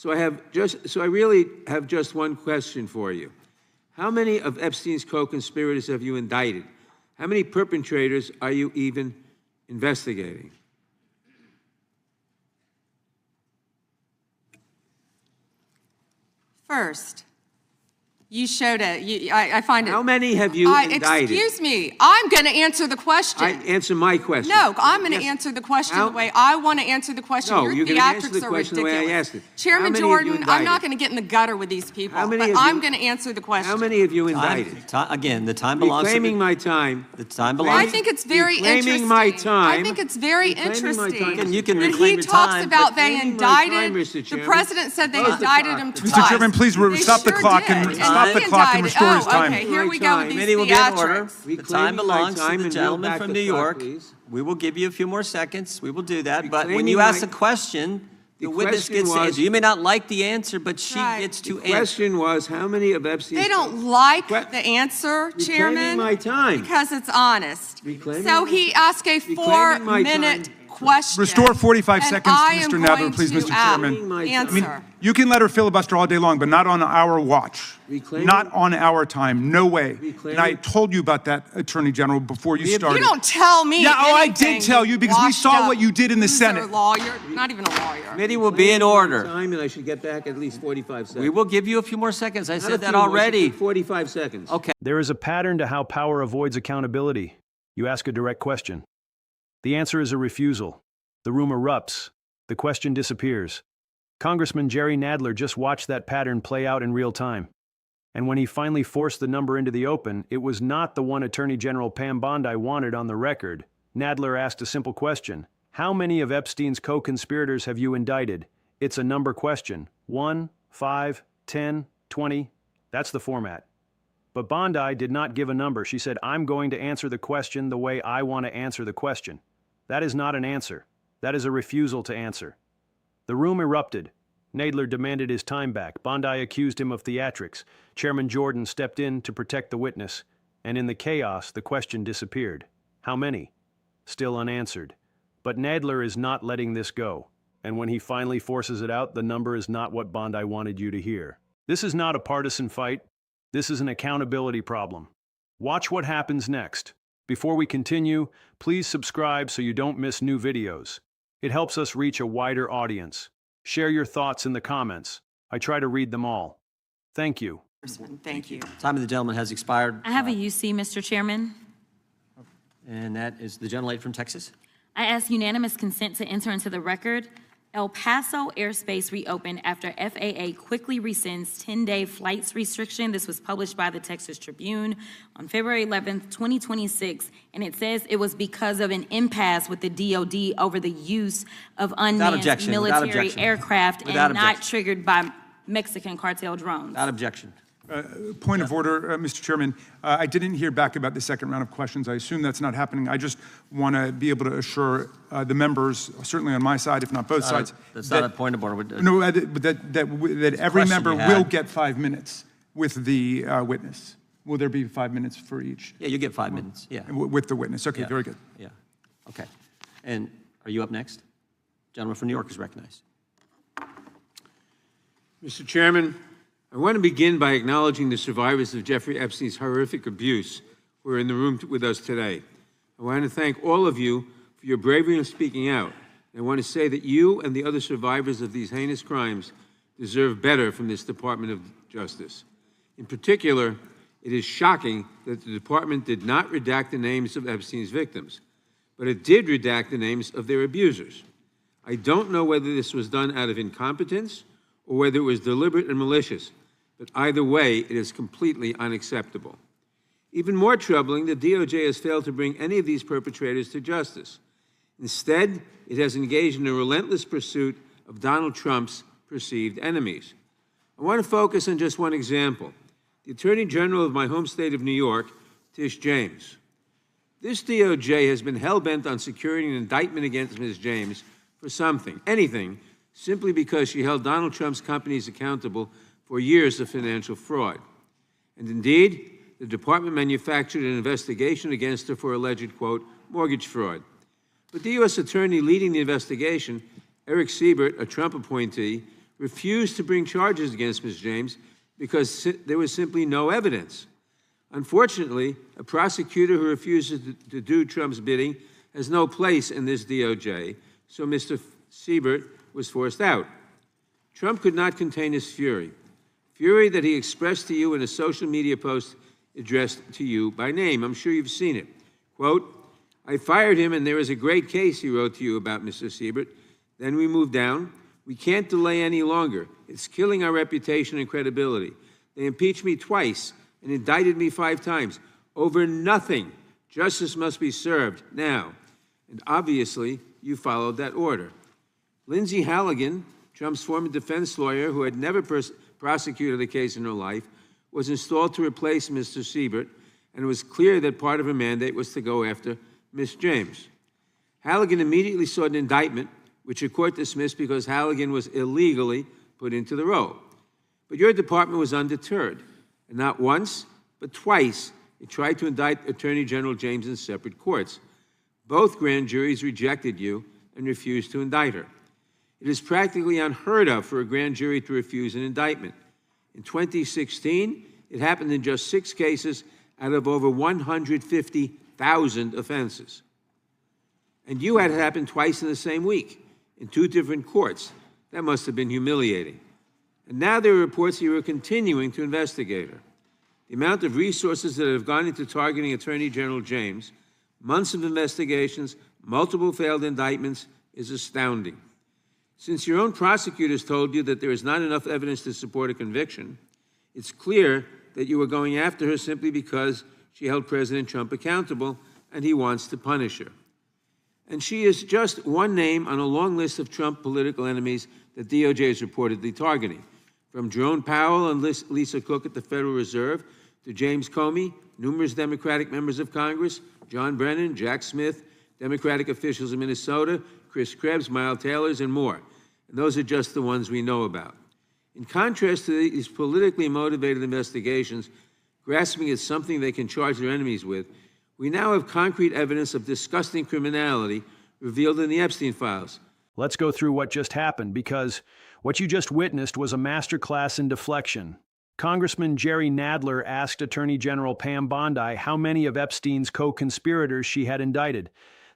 So I really have just one question for you. How many of Epstein's co-conspirators have you indicted? How many perpetrators are you even investigating? First, you showed it. I find it. How many have you indicted? Excuse me. I'm going to answer the question. Answer my question. No, I'm going to answer the question the way I want to answer the question. No, Your you're going to answer the theatrics are question the ridiculous. way I asked it. Chairman Jordan, I'm not going to get in the gutter with these people, but I'm going to answer the question. How many have you indicted? Again, the time belongs to Reclaiming my time. The time belongs. I think it's very interesting. Reclaiming my time. I think it's very interesting. And you can that reclaim he your talks time, about but they reclaiming my time, indicted. Mr. The Chairman. president said they Close the indicted clock. him twice. Mr. Chairman, please They stop the sure clock did. and stop the clock and restore his time. Okay, here we go with these Committee will be in order. theatrics. The time belongs to the and gentleman yield from back New the clock, York. please. We will give you a few more seconds. We will do that. But when Reclaiming you ask my- a question, the witness question gets to was- answer. You may not like the answer, but she Right. gets to The answer. question was, how many of Epstein's... They don't like Que- the answer, Reclaiming Chairman, my time. because it's honest. Reclaiming So my- he asked a Reclaiming my 4-minute time. question. Restore 45 and seconds to I am Mr. Nadler, going please, to Mr. Chairman. My time. Answer. You can let her filibuster all day long, but not on our watch. Reclaiming- Not on our time. No way. Reclaiming- And I told you about that, Attorney General, before you started. You don't tell me Yeah, oh, I anything, did tell you because we washed saw up what you did in the loser Senate. Lawyer, not even a lawyer. Committee will be in Reclaiming my order. time, and I should get back at least 45 seconds. We will give you a few more seconds. I Not a said that few more, already. 45 seconds. Okay. There is a pattern to how power avoids accountability. You ask a direct question. The answer is a refusal. The room erupts. The question disappears. Congressman Jerry Nadler just watched that pattern play out in real time. And when he finally forced the number into the open, it was not the one Attorney General Pam Bondi wanted on the record. Nadler asked a simple question. How many of Epstein's co-conspirators have you indicted? It's a number question. 1, 5, 10, 20. That's the format. But Bondi did not give a number. She said, I'm going to answer the question the way I want to answer the question. That is not an answer. That is a refusal to answer. The room erupted. Nadler demanded his time back. Bondi accused him of theatrics. Chairman Jordan stepped in to protect the witness. And in the chaos, the question disappeared. How many? Still unanswered. But Nadler is not letting this go. And when he finally forces it out, the number is not what Bondi wanted you to hear. This is not a partisan fight. This is an accountability problem. Watch what happens next. Before we continue, please subscribe so you don't miss new videos. It helps us reach a wider audience. Share your thoughts in the comments. I try to read them all. Thank you. Thank you. Time of the gentleman has expired. I have a UC, Mr. Chairman. And that is the gentle lady from Texas. I ask unanimous consent to enter into the record. El Paso airspace reopened after FAA quickly rescinds 10-day flights restriction. This was published by the Texas Tribune on February 11th, 2026, and it says it was because of an impasse with the DOD over the use of unmanned military aircraft and not triggered by Mexican cartel drones. Without objection. Point of order, Mr. Chairman. I didn't hear back about the second round of questions. I assume that's not happening. I just want to be able to assure the members, certainly on my side, if not both sides. That's not a point of order. No, but that every member will get 5 minutes with the witness. Will there be 5 minutes for each? Yeah, you get 5 minutes. Yeah. With the witness. Okay, Yeah. very good. Yeah. Okay. And are you up next? Gentleman from New York is recognized. Mr. Chairman, I want to begin by acknowledging the survivors of Jeffrey Epstein's horrific abuse who are in the room with us today. I want to thank all of you for your bravery in speaking out. I want to say that you and the other survivors of these heinous crimes deserve better from this Department of Justice. In particular, it is shocking that the department did not redact the names of Epstein's victims, but it did redact the names of their abusers. I don't know whether this was done out of incompetence or whether it was deliberate and malicious, but either way, it is completely unacceptable. Even more troubling, the DOJ has failed to bring any of these perpetrators to justice. Instead, it has engaged in a relentless pursuit of Donald Trump's perceived enemies. I want to focus on just one example. The Attorney General of my home state of New York, Tish James. This DOJ has been hell-bent on securing an indictment against Ms. James for something, anything, simply because she held Donald Trump's companies accountable for years of financial fraud. And indeed, the department manufactured an investigation against her for alleged, quote, mortgage fraud. But the U.S. attorney leading the investigation, Eric Siebert, a Trump appointee, refused to bring charges against Ms. James because there was simply no evidence. Unfortunately, a prosecutor who refuses to do Trump's bidding has no place in this DOJ, so Mr. Siebert was forced out. Trump could not contain his fury that he expressed to you in a social media post addressed to you by name. I'm sure you've seen it. Quote, "I fired him and there is a great case," he wrote to you about Mr. Siebert. Then we moved down. "We can't delay any longer. It's killing our reputation and credibility. They impeached me twice and indicted me 5 times over nothing. Justice must be served now." And obviously, you followed that order. Lindsay Halligan, Trump's former defense lawyer who had never prosecuted a case in her life, was installed to replace Mr. Siebert, and it was clear that part of her mandate was to go after Ms. James. Halligan immediately sought an indictment, which a court dismissed because Halligan was illegally put into the role. But your department was undeterred, and not once, but twice, it tried to indict Attorney General James in separate courts. Both grand juries rejected you and refused to indict her. It is practically unheard of for a grand jury to refuse an indictment. In 2016, it happened in just 6 cases out of over 150,000 offenses. And you had it happen twice in the same week, in 2 different courts. That must have been humiliating. And now there are reports that you are continuing to investigate her. The amount of resources that have gone into targeting Attorney General James, months of investigations, multiple failed indictments, is astounding. Since your own prosecutors told you that there is not enough evidence to support a conviction, it's clear that you were going after her simply because she held President Trump accountable and he wants to punish her. And she is just one name on a long list of Trump political enemies that DOJ is reportedly targeting. From Jerome Powell and Lisa Cook at the Federal Reserve to James Comey, numerous Democratic members of Congress, John Brennan, Jack Smith, Democratic officials in Minnesota, Chris Krebs, Miles Taylors, and more. And those are just the ones we know about. In contrast to these politically motivated investigations, grasping at something they can charge their enemies with, we now have concrete evidence of disgusting criminality revealed in the Epstein files. Let's go through what just happened, because what you just witnessed was a masterclass in deflection. Congressman Jerry Nadler asked Attorney General Pam Bondi how many of Epstein's co-conspirators she had indicted.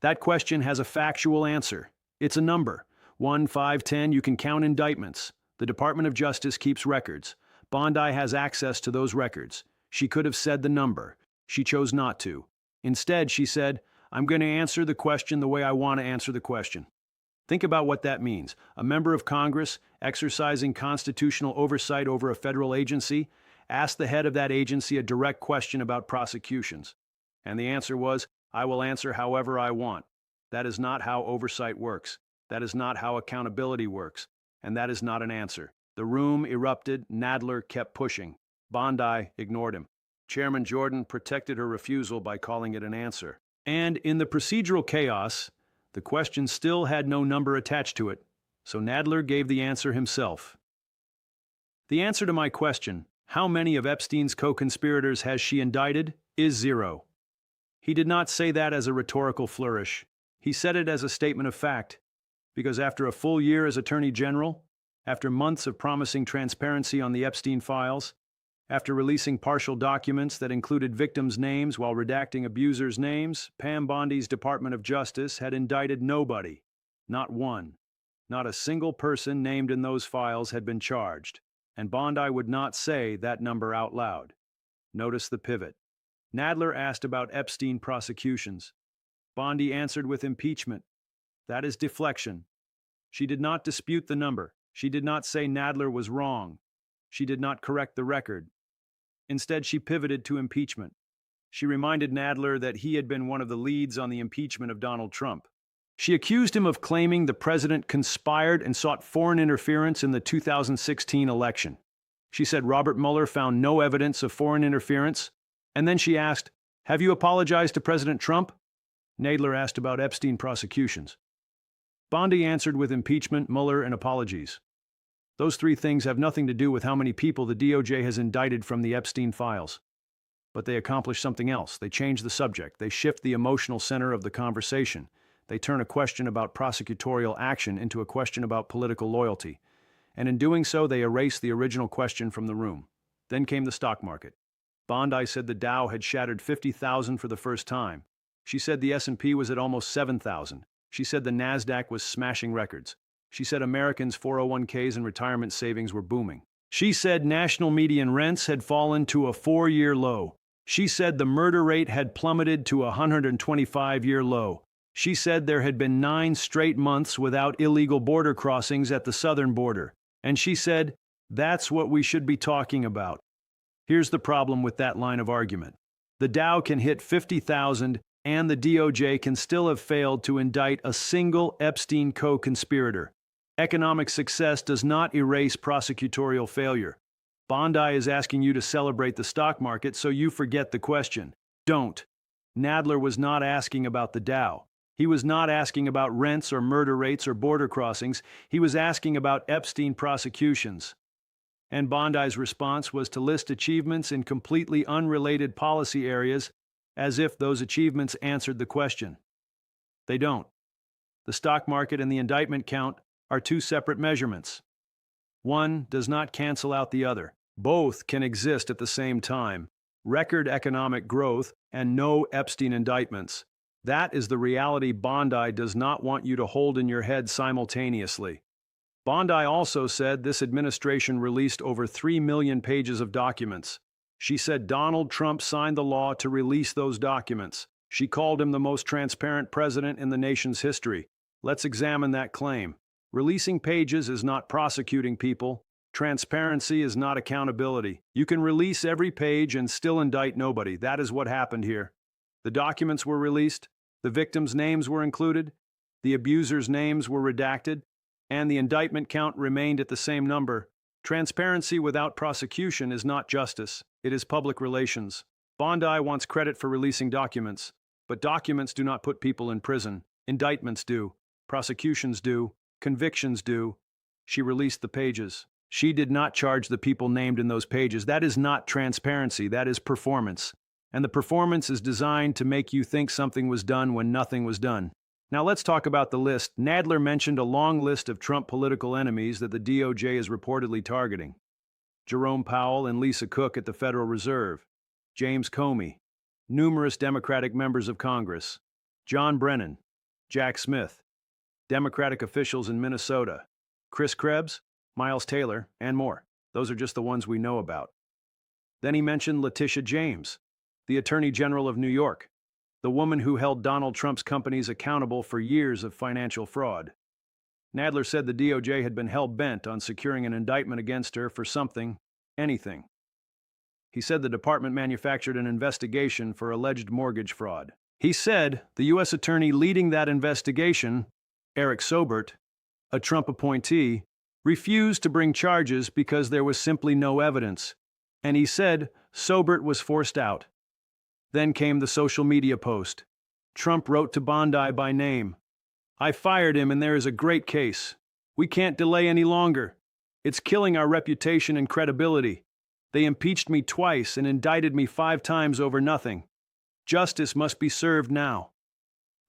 That question has a factual answer. It's a number. 1, 5, 10, you can count indictments. The Department of Justice keeps records. Bondi has access to those records. She could have said the number. She chose not to. Instead, she said, "I'm going to answer the question the way I want to answer the question." Think about what that means. A member of Congress, exercising constitutional oversight over a federal agency, asked the head of that agency a direct question about prosecutions. And the answer was, "I will answer however I want." That is not how oversight works. That is not how accountability works. And that is not an answer. The room erupted. Nadler kept pushing. Bondi ignored him. Chairman Jordan protected her refusal by calling it an answer. And in the procedural chaos, the question still had no number attached to it, so Nadler gave the answer himself. The answer to my question, how many of Epstein's co-conspirators has she indicted, is 0. He did not say that as a rhetorical flourish. He said it as a statement of fact, because after a full year as Attorney General, after months of promising transparency on the Epstein files, after releasing partial documents that included victims' names while redacting abusers' names, Pam Bondi's Department of Justice had indicted nobody. Not one. Not a single person named in those files had been charged, and Bondi would not say that number out loud. Notice the pivot. Nadler asked about Epstein prosecutions. Bondi answered with impeachment. That is deflection. She did not dispute the number. She did not say Nadler was wrong. She did not correct the record. Instead, she pivoted to impeachment. She reminded Nadler that he had been one of the leads on the impeachment of Donald Trump. She accused him of claiming the president conspired and sought foreign interference in the 2016 election. She said Robert Mueller found no evidence of foreign interference, and then she asked, "Have you apologized to President Trump?" Nadler asked about Epstein prosecutions. Bondi answered with impeachment, Mueller, and apologies. Those 3 things have nothing to do with how many people the DOJ has indicted from the Epstein files. But they accomplish something else. They change the subject. They shift the emotional center of the conversation. They turn a question about prosecutorial action into a question about political loyalty. and in doing so, they erased the original question from the room. Then came the stock market. Bondi said the Dow had shattered 50,000 for the first time. She said the S&P was at almost 7,000. She said the NASDAQ was smashing records. She said Americans' 401ks and retirement savings were booming. She said national median rents had fallen to a 4-year low. She said the murder rate had plummeted to a 125-year low. She said there had been 9 straight months without illegal border crossings at the southern border. And she said, that's what we should be talking about. Here's the problem with that line of argument. The Dow can hit 50,000, and the DOJ can still have failed to indict a single Epstein co-conspirator. Economic success does not erase prosecutorial failure. Bondi is asking you to celebrate the stock market, so you forget the question. Don't. Nadler was not asking about the Dow. He was not asking about rents or murder rates or border crossings. He was asking about Epstein prosecutions. And Bondi's response was to list achievements in completely unrelated policy areas as if those achievements answered the question. They don't. The stock market and the indictment count are 2 separate measurements. One does not cancel out the other. Both can exist at the same time. Record economic growth and no Epstein indictments. That is the reality Bondi does not want you to hold in your head simultaneously. Bondi also said this administration released over 3 million pages of documents. She said Donald Trump signed the law to release those documents. She called him the most transparent president in the nation's history. Let's examine that claim. Releasing pages is not prosecuting people. Transparency is not accountability. You can release every page and still indict nobody. That is what happened here. The documents were released, the victims' names were included, the abusers' names were redacted, and the indictment count remained at the same number. Transparency without prosecution is not justice. It is public relations. Bondi wants credit for releasing documents, but documents do not put people in prison. Indictments do. Prosecutions do. Convictions do. She released the pages. She did not charge the people named in those pages. That is not transparency. That is performance. And the performance is designed to make you think something was done when nothing was done. Now let's talk about the list. Nadler mentioned a long list of Trump political enemies that the DOJ is reportedly targeting. Jerome Powell and Lisa Cook at the Federal Reserve, James Comey, numerous Democratic members of Congress, John Brennan, Jack Smith, Democratic officials in Minnesota, Chris Krebs, Miles Taylor, and more. Those are just the ones we know about. Then he mentioned Letitia James, the Attorney General of New York, the woman who held Donald Trump's companies accountable for years of financial fraud. Nadler said the DOJ had been hell-bent on securing an indictment against her for something, anything. He said the department manufactured an investigation for alleged mortgage fraud. He said the U.S. attorney leading that investigation, Eric Sobert, a Trump appointee, refused to bring charges because there was simply no evidence. And he said Sobert was forced out. Then came the social media post. Trump wrote to Bondi by name. I fired him and there is a great case. We can't delay any longer. It's killing our reputation and credibility. They impeached me twice and indicted me 5 times over nothing. Justice must be served now.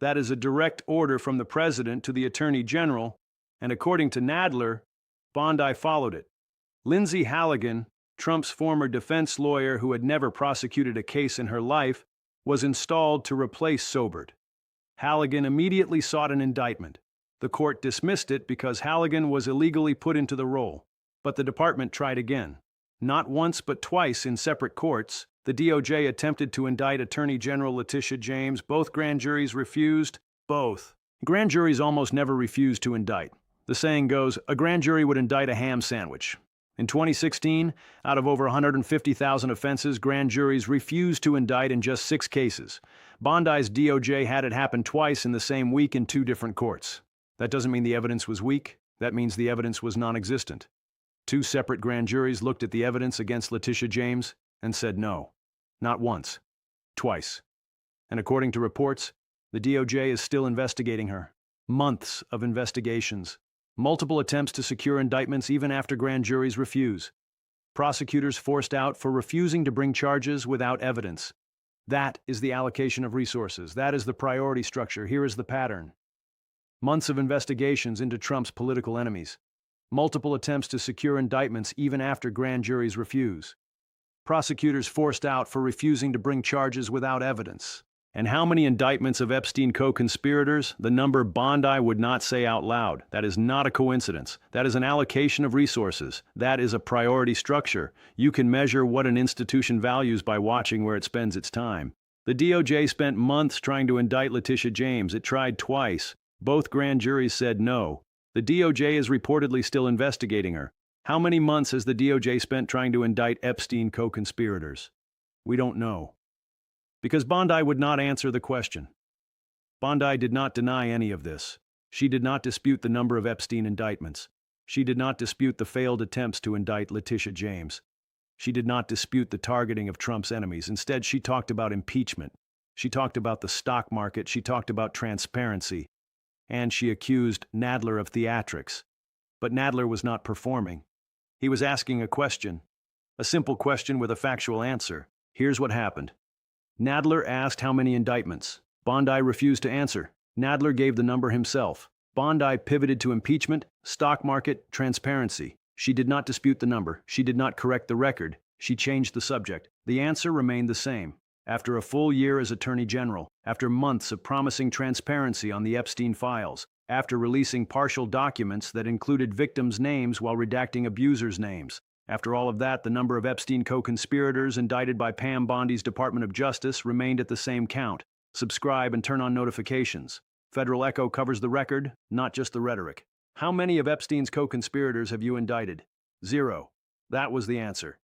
That is a direct order from the president to the attorney general, and according to Nadler, Bondi followed it. Lindsay Halligan, Trump's former defense lawyer who had never prosecuted a case in her life, was installed to replace Sobert. Halligan immediately sought an indictment. The court dismissed it because Halligan was illegally put into the role, but the department tried again. Not once but twice in separate courts, the DOJ attempted to indict Attorney General Letitia James. Both grand juries refused. Both. Grand juries almost never refuse to indict. The saying goes, a grand jury would indict a ham sandwich. In 2016, out of over 150,000 offenses, grand juries refused to indict in just 6 cases. Bondi's DOJ had it happen twice in the same week in 2 different courts. That doesn't mean the evidence was weak. That means the evidence was non-existent. 2 separate grand juries looked at the evidence against Letitia James and said no. Not once. Twice. And according to reports, the DOJ is still investigating her. Months of investigations. Multiple attempts to secure indictments even after grand juries refuse. Prosecutors forced out for refusing to bring charges without evidence. That is the allocation of resources. That is the priority structure. Here is the pattern. Months of investigations into Trump's political enemies. Multiple attempts to secure indictments even after grand juries refuse. Prosecutors forced out for refusing to bring charges without evidence. And how many indictments of Epstein co-conspirators? The number Bondi would not say out loud. That is not a coincidence. That is an allocation of resources. That is a priority structure. You can measure what an institution values by watching where it spends its time. The DOJ spent months trying to indict Letitia James. It tried twice. Both grand juries said no. The DOJ is reportedly still investigating her. How many months has the DOJ spent trying to indict Epstein co-conspirators? We don't know. Because Bondi would not answer the question. Bondi did not deny any of this. She did not dispute the number of Epstein indictments. She did not dispute the failed attempts to indict Letitia James. She did not dispute the targeting of Trump's enemies. Instead, she talked about impeachment. She talked about the stock market. She talked about transparency. And she accused Nadler of theatrics. But Nadler was not performing. He was asking a question. A simple question with a factual answer. Here's what happened. Nadler asked how many indictments. Bondi refused to answer. Nadler gave the number himself. Bondi pivoted to impeachment, stock market, transparency. She did not dispute the number. She did not correct the record. She changed the subject. The answer remained the same. After a full year as Attorney General, after months of promising transparency on the Epstein files, after releasing partial documents that included victims' names while redacting abusers' names, after all of that, the number of Epstein co-conspirators indicted by Pam Bondi's Department of Justice remained at the same count. Subscribe and turn on notifications. Federal Echo covers the record, not just the rhetoric. How many of Epstein's co-conspirators have you indicted? 0. That was the answer.